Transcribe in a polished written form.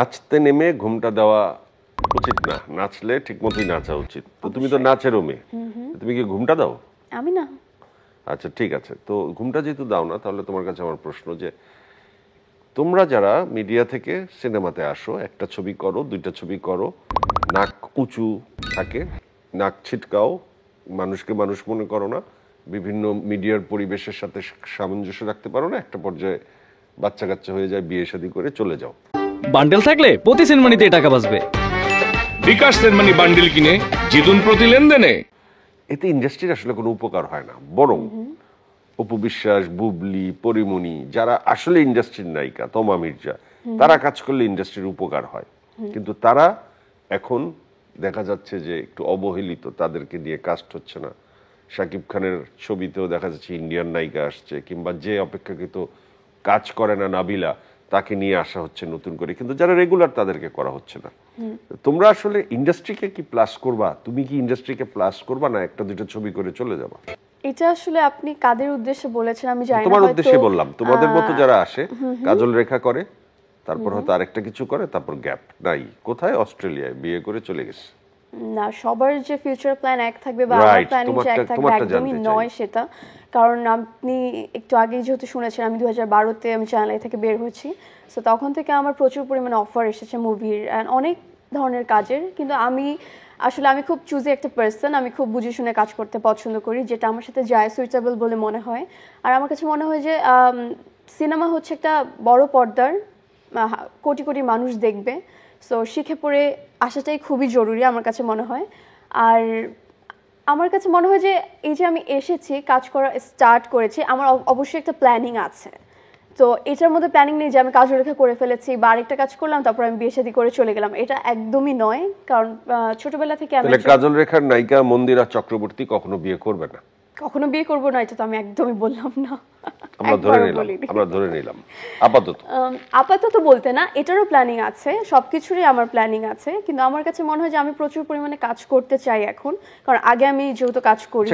নাচতে নেমে ঘুমটা দেওয়া উচিত না, নাচলে ঠিক মতোই নাচা উচিত। তো তুমি তো নাচেরও মেয়ে, তুমি কি ঘুমটা দাও? আমি না। আচ্ছা ঠিক আছে, তো ঘুমটা যেহেতু দাও না, তাহলে তোমার কাছে আমার প্রশ্ন যে তোমরা যারা মিডিয়া থেকে সিনেমাতে আসো, একটা ছবি করো, দুইটা ছবি করো, নাক উঁচু থাকে, নাক ছিটকাও, মানুষকে মানুষ মনে করো না, বিভিন্ন মিডিয়ার পরিবেশের সাথে সামঞ্জস্য রাখতে পারো না, একটা পর্যায়ে বাচ্চা কাচ্চা হয়ে যায়, বিয়ে শাদী করে চলে যাও। বান্ডেল থাকলে প্রতি সেনমানিতে টাকা বাঁচবে। বিকাশ সেনমানি বান্ডিল কিনে জিতুন প্রতি লেনদেনে। এতে ইন্ডাস্ট্রির আসলে কোনো উপকার হয় না, বরং অপু বিশ্বাস, বুবলি, পরিমণি যারা আসলে ইন্ডাস্ট্রির নায়িকা, তমা মির্জা, তারা কাজ করলে ইন্ডাস্ট্রির উপকার হয়। কিন্তু তারা এখন দেখা যাচ্ছে যে একটু অবহেলিত, তাদেরকে দিয়ে কাস্ট হচ্ছে না। শাকিব খানের ছবিতেও দেখা যাচ্ছে ইন্ডিয়ান নায়িকা আসছে, কিংবা যে অপেক্ষাকৃত কাজ করে না নাবিলা, তাকে নিয়ে আসা হচ্ছে নতুন করে, কিন্তু যারা রেগুলার তাদেরকে করা হচ্ছে না। তোমরা আসলে ইন্ডাস্ট্রিকে কি প্লাস করবা? তুমি কি ইন্ডাস্ট্রিকে প্লাস করবা, না একটা দুটো ছবি করে চলে যাবা? এটা আসলে আপনি কাদের উদ্দেশ্যে বলেছেন আমি জানি না। তোমার হয়তো উদ্দেশ্যে বললাম, তোমাদের মতো যারা আসে, কাজল রেখা করে, তারপর হয়তো আরেকটা কিছু করে, তারপর গ্যাপ নাই, কোথায়? অস্ট্রেলিয়ায় বিয়ে করে চলে গেছে। না, সবার যে ফিউচার প্ল্যান এক থাকবে বা আমার রাইট, প্ল্যানিং যে এক থাকবে তোমারটা একদমই জানতে নয় চাই। সেটা। কারণ আপনি একটু আগেই যেহেতু শুনেছেন আমি 2012-তে আমি চ্যানেল থেকে বের হয়েছি, সো তখন থেকে আমার প্রচুর পরিমাণে অফার এসেছে মুভির অ্যান্ড অনেক ধরনের কাজের। কিন্তু আমি খুব চুজি একটা পার্সন, আমি খুব বুঝে শুনে কাজ করতে পছন্দ করি, যেটা আমার সাথে যায়, সুইটেবল বলে মনে হয়। আর আমার কাছে মনে হয় যে সিনেমা হচ্ছে একটা বড় পর্দার, কোটি কোটি মানুষ দেখবে, সো শিখে পড়ে আসাটাই খুবই জরুরি আমার কাছে মনে হয়। আর আমার কাছে মনে হয় যে এই যে আমি এসেছি, কাজ করা স্টার্ট করেছি, আমার অবশ্যই একটা প্ল্যানিং আছে। তো এটার মধ্যে প্ল্যানিং নেই যে আমি কাজ রেখা করে ফেলেছি বা আরেকটা কাজ করলাম তারপর আমি বিয়ে শাদী করে চলে গেলাম, এটা একদমই নয়। কারণ ছোটবেলা থেকে আমি তাহলে কাজল রেখার নায়িকা মন্দিরা চক্রবর্তী কখনো বিয়ে করবে না? কখনো বিয়ে করবো না, এটা তো আমি একদমই বললাম না। আমরা ধরে একবারও নিলাম, বলিনি। আমরা ধরে নিলাম আপাতত। আপাতত বলতে না, এটারও প্ল্যানিং আছে, সবকিছুরই আমার প্ল্যানিং আছে। কিন্তু আমার কাছে মনে হয় যে আমি প্রচুর পরিমাণে কাজ করতে চাই এখন, কারণ আগে আমি যেহেতু কাজ করি।